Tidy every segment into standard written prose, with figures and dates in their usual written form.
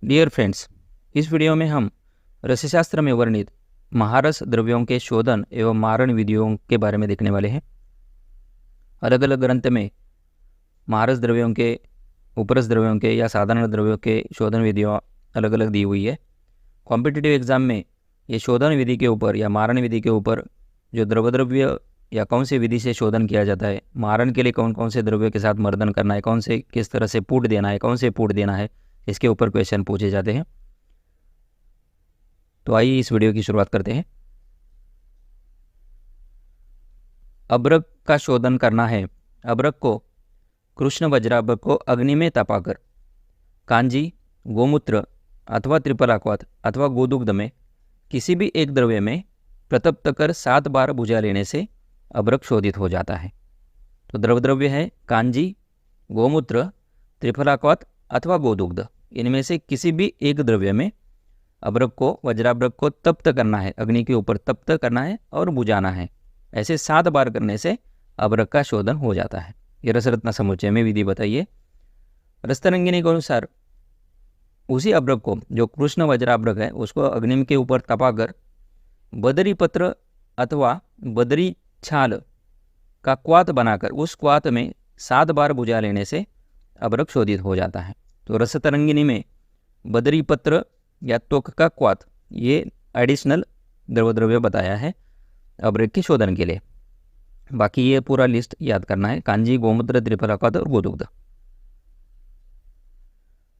Dear friends, इस video में हम रसशास्त्र में वर्णित महारस द्रव्यों के शोधन एवं मारण विधियों के बारे में देखने वाले हैं। अलग अलग ग्रंथ में महारस द्रव्यों के, उपरस द्रव्यों के या साधारण द्रव्यों के शोधन विधियों अलग अलग दी हुई है। कॉम्पिटिटिव एग्जाम में ये शोधन विधि के ऊपर या मारण विधि के ऊपर जो द्रव्य या कौन सी विधि से शोधन किया जाता है, मारण के लिए कौन कौन से द्रव्यों के साथ मर्दन करना है, कौन से किस तरह से पुट देना है, कौन से पुट देना है, इसके ऊपर क्वेश्चन पूछे जाते हैं। तो आइए इस वीडियो की शुरुआत करते हैं। अभ्रक का शोधन करना है। अभ्रक को कृष्ण वज्राभ्रक को अग्नि में तपाकर कांजी, गोमूत्र अथवा त्रिपलाक्वाथ अथवा गोदुग्ध में किसी भी एक द्रव्य में प्रतप्त कर 7 बार बुझा लेने से अभ्रक शोधित हो जाता है। तो द्रव्य है कांजी, गोमूत्र, त्रिफलाक्वाथ अथवा गोदुग्ध। इनमें से किसी भी एक द्रव्य में अभ्रक को, वज्राभ्रक को तप्त करना है, अग्नि के ऊपर तप्त करना है और बुझाना है। ऐसे 7 बार करने से अभ्रक का शोधन हो जाता है। ये रसरत्न समुच्चय में विधि बताइए। रसतरंगिनी के अनुसार उसी अभ्रक को, जो कृष्ण वज्राभ्रक है, उसको अग्नि के ऊपर तपाकर बदरी पत्र अथवा बदरी छाल का क्वाथ बनाकर उस क्वाथ में 7 बार बुझा लेने से अभ्रक शोधित हो जाता है। तो रसतरंगिनी में बदरी पत्र या त्वक का क्वाथ, ये एडिशनल द्रव्य बताया है अभ्रक के शोधन के लिए। बाकी ये पूरा लिस्ट याद करना है। कांजी, गोमूत्र, त्रिफलाक्वाथ और गोदुग्ध।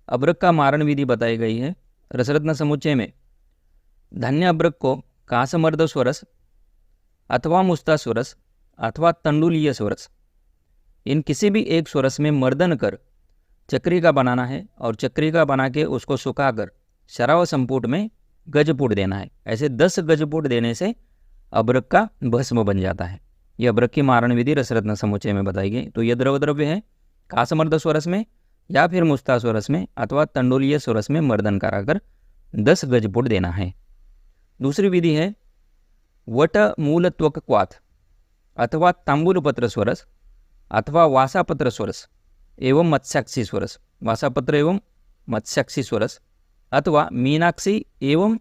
अभ्रक का मारण विधि बताई गई है रसरत्न समुच्चय में। धान्य अभ्रक को कासमर्द स्वरस अथवा मुस्ता स्वरस अथवा तंडुलीय स्वरस, इन किसी भी एक स्वरस में मर्दन कर चक्री का बनाना है और चक्री का बना के उसको सुखाकर शराव संपुट में गजपुट देना है। ऐसे 10 गजपुट देने से अभ्रक का भस्म बन जाता है। यह अभ्रक की मारण विधि रसरत्न समुच्चय में बताई गई। तो यह द्रव्य है कासमर्द स्वरस में या फिर मुस्ता स्वरस में अथवा तंडुलीय स्वरस में मर्दन कराकर 10 गजपुट देना है। दूसरी विधि है वट मूल त्वक क्वाथ अथवा तांबूलपत्र स्वरस अथवा वासापत्र स्वरस एवं मत्स्याक्षी स्वरस, वासापत्र एवं मत्स्याक्षी स्वरस अथवा मीनाक्षी एवं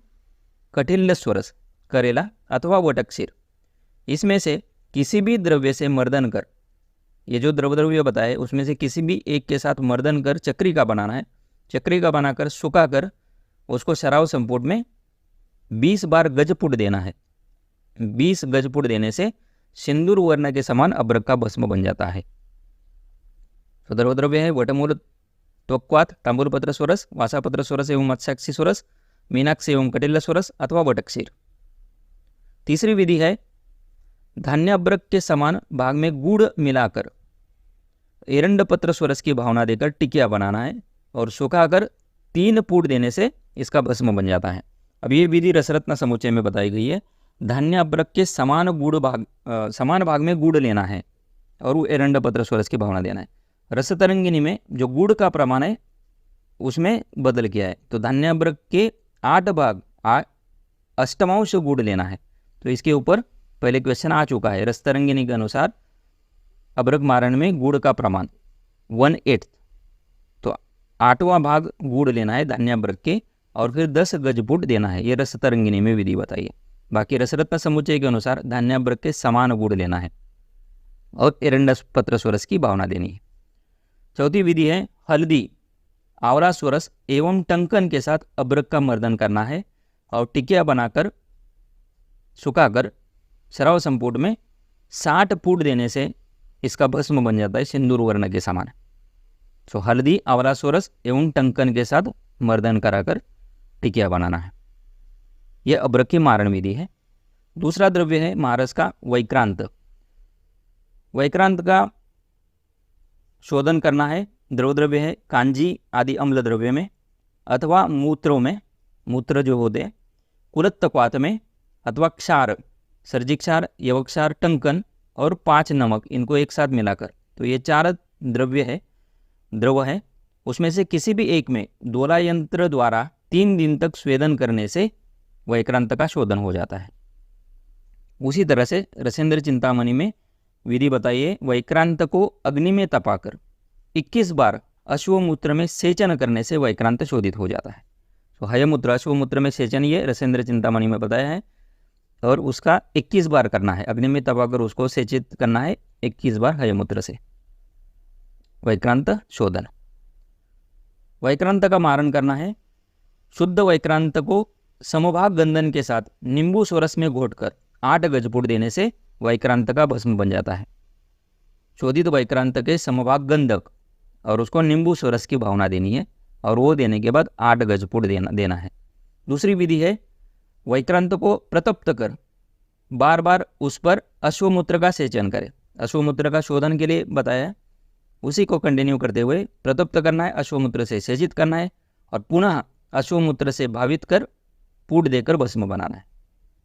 कठिल्य स्वरस, करेला अथवा वटक्षीर। इसमें से किसी भी द्रव्य से मर्दन कर, ये जो द्रव्य बताए उसमें से किसी भी एक के साथ मर्दन कर चक्री का बनाना है। चक्री का बनाकर सुखाकर उसको शराव संपुट में 20 बार गजपुट देना है। 20 गजपुट देने से सिंदूर वर्ण के समान अभ्रक का भस्म बन जाता है। तो द्रव्य है वटमूल त्वक्वाथ, तांबूलपत्र स्वरस, वासापत्र स्वरस एवं मत्स्याक्षी स्वरस, मीनाक्षी एवं कटिल्य स्वरस अथवा वटक्षीर। तीसरी विधि है धान्य अभ्रक के समान भाग में गुड़ मिलाकर एरंड पत्र स्वरस की भावना देकर टिकिया बनाना है और सुखाकर 3 पूट देने से इसका भस्म बन जाता है। अब ये विधि रसरत्न समुच्चय में बताई गई है। धान्य अभ्रक के समान भाग में गुड़ लेना है और वो एरंड पत्र स्वरस की भावना देना है। रसतरंगिनी में जो गुड़ का प्रमाण है उसमें बदल किया है। तो धान्य अभ्रक के 8 भाग 8वांश गुड़ लेना है। तो इसके ऊपर पहले क्वेश्चन आ चुका है। रसतरंगिनी के अनुसार अभ्रक मारण में गुड़ का प्रमाण 1/8, तो 8वां भाग गुड़ लेना है धान्य अभ्रक के और फिर 10 गजपुट देना है। ये रसतरंगिनी में विधि बताइए। बाकी रसरत्न समुच्चय के अनुसार धान्य अभ्रक के समान गुड़ लेना है और एरंड पत्र स्वरस की भावना देनी है। चौथी विधि है हल्दी, आवला स्वरस एवं टंकन के साथ अभ्रक का मर्दन करना है और टिकिया बनाकर सुखाकर शराव संपुट में 60 फूट देने से इसका भस्म बन जाता है सिंदूर वर्ण के समान। तो हल्दी, आवला स्वरस एवं टंकन के साथ मर्दन कराकर टिकिया बनाना है। यह अभ्रक की मारण विधि है। दूसरा द्रव्य है महारस का वैक्रांत। वैक्रांत का शोधन करना है। द्रव्य है कांजी आदि अम्ल द्रव्य में अथवा मूत्रों में, मूत्र जो होते हैं, कुलत्त क्वाथ में अथवा क्षार, सर्जिक्षार, यवक्षार, टंकन और 5 नमक, इनको एक साथ मिलाकर। तो ये 4 द्रव है। उसमें से किसी भी एक में दोला यंत्र द्वारा 3 दिन तक स्वेदन करने से वैक्रांत का शोधन हो जाता है। उसी तरह से रसेंद्र चिंतामणि में विधि बताइए। वैक्रांत को अग्नि में तपाकर 21 बार अश्वमूत्र में सेचन करने से वैक्रांत शोधित हो जाता है। तो हयमूत्र अश्वमूत्र में सेचन ये रसेंद्र चिंतामणि में बताया है, और उसका 21 बार करना है, अग्नि में तपाकर उसको सेचित करना है 21 बार हयमूत्र से। वैक्रांत शोधन, वैक्रांत का मारण करना है। शुद्ध वैक्रांत को समभाग गंधन के साथ नींबू सोरस में घोटकर 8 गजपुट देने से वैक्रांत का भस्म बन जाता है। शोधित वैक्रांत के समभाग गंधक और उसको नींबू सोरस की भावना देनी है, और वो देने के बाद 8 गजपुट देना है। दूसरी विधि है, वैक्रांत को प्रतप्त कर बार बार उस पर अश्वमूत्र का सेचन करें। अश्वमूत्र का शोधन के लिए बताया, उसी को कंटिन्यू करते हुए प्रतप्त करना है, अश्वमूत्र से सेचित करना है, और पुनः अश्वमूत्र से भावित कर पूट देकर भस्म बनाना है।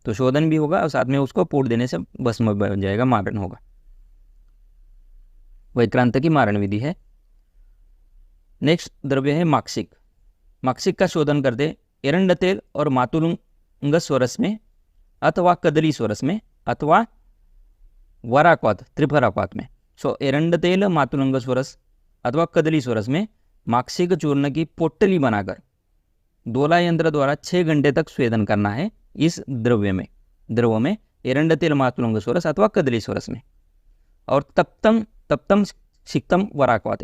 तो शोधन भी होगा और साथ में उसको पूट देने से भस्म बन जाएगा, मारण होगा। वैक्रांत की मारण विधि है। नेक्स्ट द्रव्य है माक्षिक। माक्षिक का शोधन करते एरंड तेल और मातुलुंग स्वरस में अथवा कदली स्वरस में अथवा वराक्वात त्रिफराक्वात में। सो एरंड तेल मातुलुंग स्वरस अथवा कदली स्वरस में माक्षिक चूर्ण की पोटली बनाकर दोला यंत्र द्वारा 6 घंटे तक स्वेदन करना है इस द्रव में एरंड तेल मातुलुंग स्वरस अथवा कदली स्वरस में। और तप्तम सिक्तम वराक्वात,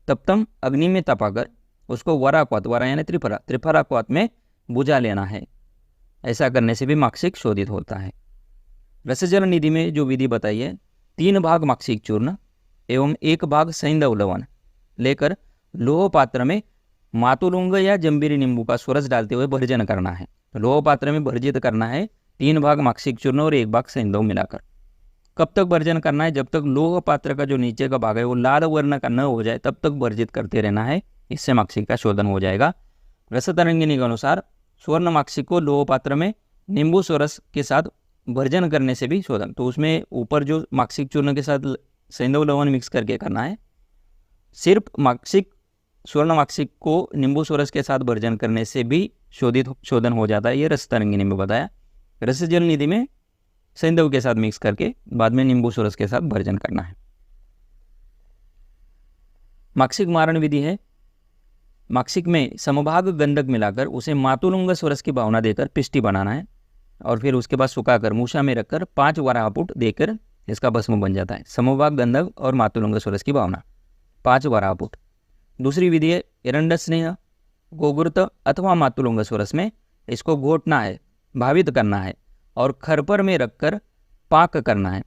तप्तम अग्नि में तपाकर उसको वराक्वात, वरा यानी त्रिफराक्वात में बुझा लेना है। ऐसा करने से भी माक्षिक शोधित होता है। रसजल निधि में जो विधि बताई है, 3 भाग माक्षिक चूर्ण एवं 1 भाग सैंधव लवण लेकर लोह पात्र में मातुलुंग या जंबीरी नींबू का स्वरस डालते हुए भर्जन करना है। लोह पात्र में भर्जित करना है 3 भाग माक्षिक चूर्ण और 1 भाग सैंधव मिलाकर। कब तक भर्जन करना है? जब तक लोह पात्र का जो नीचे का भाग है वो लाल वर्ण का न हो जाए तब तक भर्जित करते रहना है, इससे माक्षिक का शोधन हो जाएगा। रसतरंगिनी के अनुसार स्वर्ण माक्षिक को लोह पात्र में नींबू स्वरस के साथ भर्जन करने से भी शोधन, तो उसमें ऊपर जो माक्षिक चूर्ण के साथ सैंधव लवण मिक्स करके करना है। सिर्फ स्वर्ण माक्षिक को नींबू स्वरस के साथ भर्जन करने से भी शोधन हो जाता है, ये रसतरंगिनी में बताया। रसजल निधि में सैंधव के साथ मिक्स करके बाद में नींबू स्वरस के साथ भर्जन करना है। माक्षिक मारण विधि है, माक्षिक में समभाग गंधक मिलाकर उसे मातुलुंग स्वरस की भावना देकर पिष्टी बनाना है, और फिर उसके बाद सुखाकर मूषा में रखकर 5 वराहपुट देकर इसका भस्म बन जाता है। समभाग गंधक और मातुलुंग स्वरस की भावना, 5 वराहपुट। दूसरी विधि है एरंड स्नेह, गोगुर्त अथवा मातुलुंग स्वरस में इसको घोटना है, भावित करना है और खरपर में रखकर पाक करना है।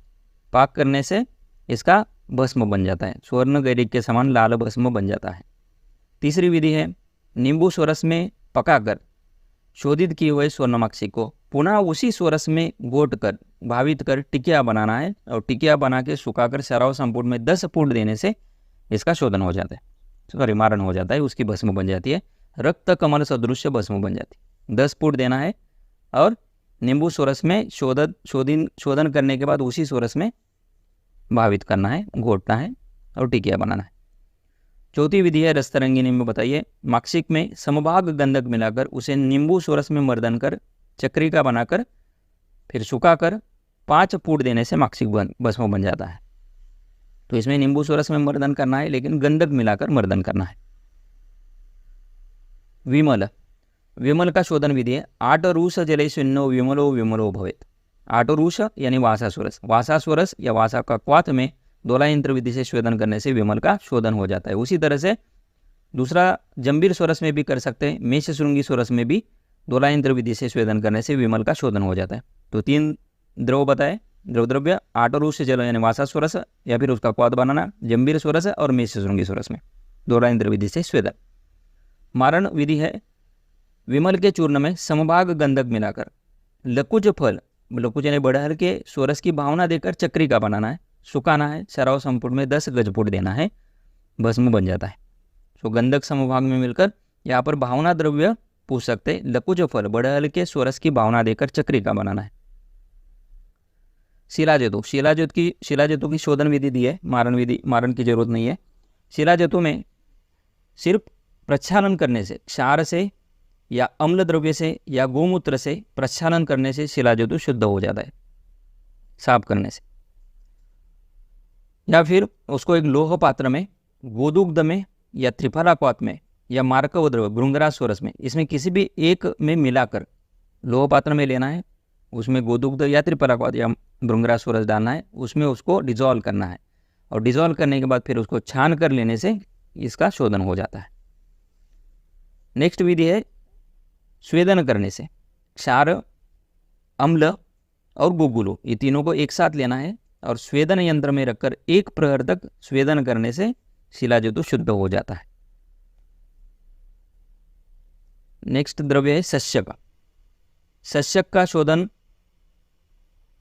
पाक करने से इसका भस्म बन जाता है, स्वर्ण गैरिक के समान लाल भस्म बन जाता है। तीसरी विधि है नींबू स्वरस में पकाकर शोधित किए हुए स्वर्ण माक्षिक को पुनः उसी स्वरस में घोट कर भावित कर टिकिया बनाना है, और टिकिया बना के सुखाकर सराव संपुट में 10 फूट देने से इसका शोधन हो जाता है, मारण हो जाता है, उसकी भस्म बन जाती है। रक्त कमल सदृश्य भस्म बन जाती है। 10 फूट देना है और नींबू स्वरस में शोधन करने के बाद उसी स्वरस में भावित करना है, घोटना है और टिकिया बनाना है। चौथी विधि है रसतरंगिनी में बताइए, माक्षिक में समभाग गंधक मिलाकर उसे नींबू स्वरस में मर्दन कर चक्रिका बनाकर फिर सुखाकर 5 फूट देने से माक्षिक भस्म बन जाता है। तो इसमें नींबू स्वरस में मर्दन करना है, लेकिन गंधक मिलाकर मर्दन करना है। विमल का शोधन विधि है, 8 रूष जलेशुन्नो विमलो भवेत। 8 रूष यानी वासास्वरस या वासा का क्वाथ में दोला यंत्र विधि से शोधन करने से विमल का शोधन हो जाता है। उसी तरह से दूसरा जंबीर स्वरस में भी कर सकते हैं, मेष श्रृंगी स्वरस में भी दोला यंत्र विधि से शोधन करने से विमल का शोधन हो जाता है। तो 3 द्रव बताए, द्रव्य 8 रूष जल यानी वासास्वरस या फिर उसका क्वाथ बनाना, जंबीर स्वरस और मेष श्रृंगी स्वरस में दोला यंत्र विधि से शोधन। मारण विधि है, विमल के चूर्ण में समभाग गंधक मिलाकर लकुज यानी बड़हल के स्वरस की भावना देकर चक्रिका बनाना है, सुखाना है, सराव संपुट में 10 गजपुट देना है, भस्म बन जाता है। तो गंधक समभाग में मिलकर यहाँ पर भावना द्रव्य पूछ सकते, लकुज फल बड़हल के स्वरस की भावना देकर चक्रिका बनाना है। शिलाजतु की शोधन विधि दी है, मारण की जरूरत नहीं है। शिलाजतु में सिर्फ प्रक्षालन करने से, क्षार से या अम्ल द्रव्य से या गोमूत्र से प्रक्षालन करने से शिलाजतु शुद्ध हो जाता है, साफ करने से। या फिर उसको एक लोह पात्र में गोदुग्ध में या त्रिफलाक्वाथ में या मार्कव द्रव्य भृंगराज सोरस में, इसमें किसी भी एक में मिलाकर लोह पात्र में लेना है, उसमें गोदुग्ध या त्रिपरागवाद या भृंगराज सोरस डालना है, उसमें उसको डिजोल्व करना है और डिजोल्व करने के बाद फिर उसको छान कर लेने से इसका शोधन हो जाता है। नेक्स्ट विधि है स्वेदन करने से। क्षार, अम्ल और गुगुलो, ये तीनों को एक साथ लेना है और स्वेदन यंत्र में रखकर 1 प्रहर तक स्वेदन करने से शिलाजितु शुद्ध हो जाता है। नेक्स्ट द्रव्य है शस्यक। शस्यक का शोधन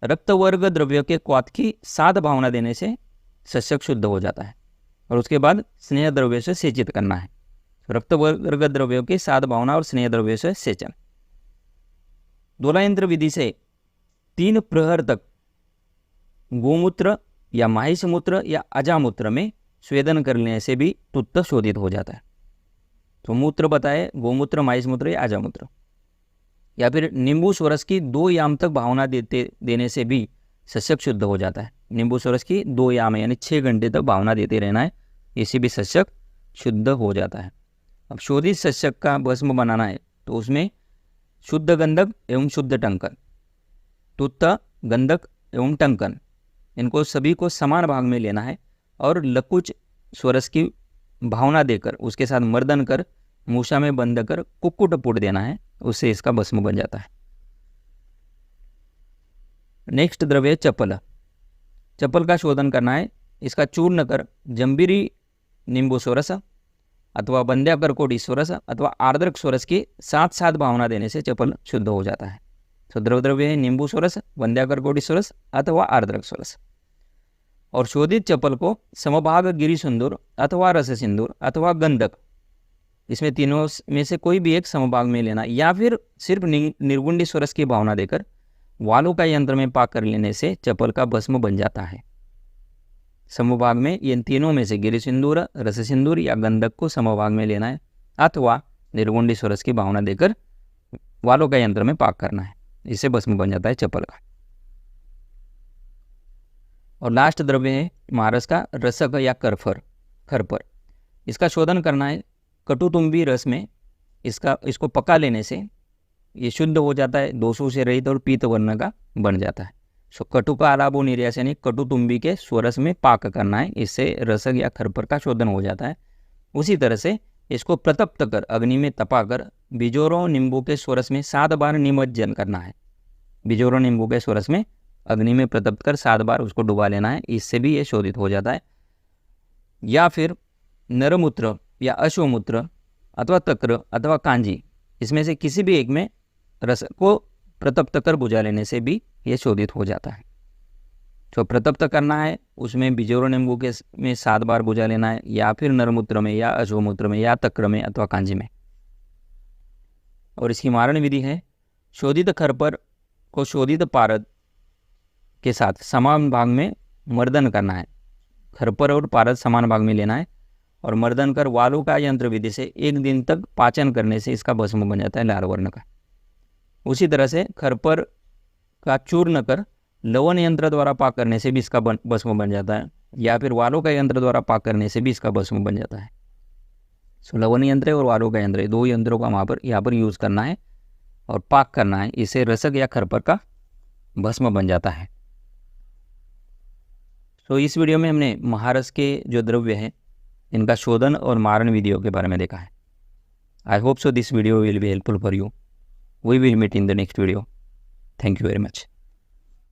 रक्तवर्ग द्रव्य के क्वाथ की 7 भावना देने से शस्यक शुद्ध हो जाता है और उसके बाद स्नेह द्रव्य से सेचित करना है। रक्तवर्ग द्रव्यों की 7 भावना और स्नेह द्रव्य से सेचन। दोलायंत्र विधि से 3 प्रहर तक गोमूत्र या माहिष्यमूत्र या अजामूत्र में स्वेदन करने से भी तुत्त शोधित हो जाता है। तो मूत्र बताए, गोमूत्र, माहिष्यमूत्र या अजामूत्र, या फिर नींबू सोरस की 2 याम तक भावना देने से भी शस्यक शुद्ध हो जाता है। नींबू सोरस की 2 याम यानी 6 घंटे तक भावना देते रहना है, इससे भी शस्यक शुद्ध हो जाता है। अब शोधित शस्यक का भस्म बनाना है तो उसमें शुद्ध गंधक एवं शुद्ध टंकन, तुत्त, गंधक एवं टंकन, इनको सभी को समान भाग में लेना है और लकुच स्वरस की भावना देकर उसके साथ मर्दन कर मूषा में बंद कर कुक्कुट पुट देना है, उससे इसका भस्म बन जाता है। नेक्स्ट द्रव्य चपल। चपल का शोधन करना है, इसका चूर्ण कर जंबीरी नींबू सोरस अथवा बंध्या करकोटी सोरस अथवा आर्द्रक सोरस की 7 भावना देने से चपल शुद्ध हो जाता है। तो द्रव्य है नींबू सोरस, बंध्या करकोटी सोरस अथवा आर्द्रक सोरस। और शोधित चपल को समभाग गिरी सिंदूर अथवा रस सिंदूर अथवा गंधक, इसमें तीनों में से कोई भी एक समभाग में लेना, या फिर सिर्फ निर्गुंडी सोरस की भावना देकर वालू का यंत्र में पाक कर लेने से चपल का भस्म बन जाता है। समभाग में इन तीनों में से गिरी सिंदूर, रस सिंदूर या गंधक को समभाग में लेना है अथवा निर्गुंडी सोरस की भावना देकर वालों का यंत्र में पाक करना है, इससे भस्म बन जाता है चपल का। और लास्ट द्रव्य है महारस का रसक या खरपर। इसका शोधन करना है कटुतुंबी रस में, इसको पका लेने से ये शुद्ध हो जाता है, दोषों से रहित और पीत वर्ण का बन जाता है। सो कटु का अलाबो निर्यास यानी कटुतुंबी के स्वरस में पाक करना है, इससे रसक या खरपर का शोधन हो जाता है। उसी तरह से इसको प्रतप्त कर अग्नि में तपाकर बिजोरो नींबू के स्वरस में 7 बार निमज्जन करना है। बिजोरो नींबू के स्वरस में अग्नि में प्रतप्त कर 7 बार उसको डुबा लेना है, इससे भी ये शोधित हो जाता है। या फिर नरमूत्र या अश्वमूत्र अथवा तक्र अथवा कांजी, इसमें से किसी भी एक में रस को प्रतप्त कर बुझा लेने से भी ये शोधित हो जाता है। जो प्रतप्त करना है उसमें बिजोरो नींबू के में 7 बार बुझा लेना है, या फिर नरमूत्र में या अश्वमूत्र में या तक्र में अथवा कांजी में। और इसकी मारण विधि है शोधित खरपर को शोधित पारद के साथ समान भाग में मर्दन करना है। खरपर और पारद समान भाग में लेना है और मर्दन कर वालू का यंत्र विधि से 1 दिन तक पाचन करने से इसका भस्म बन जाता है लाल वर्ण का। उसी तरह से खरपर का चूर्ण कर लवण यंत्र द्वारा पाक करने से भी इसका भस्म बन जाता है, या फिर वालों का यंत्र द्वारा पाक करने से भी इसका भस्म बन जाता है। सो लवण यंत्र और वालों का यंत्र, 2 यंत्रों का यहाँ पर यूज़ करना है और पाक करना है, इससे रसक या खरपर का भस्म बन जाता है। तो इस वीडियो में हमने महारस के जो द्रव्य हैं इनका शोधन और मारण विधियों के बारे में देखा है। I hope so this video will be helpful for you. We will meet in the next video. Thank you very much.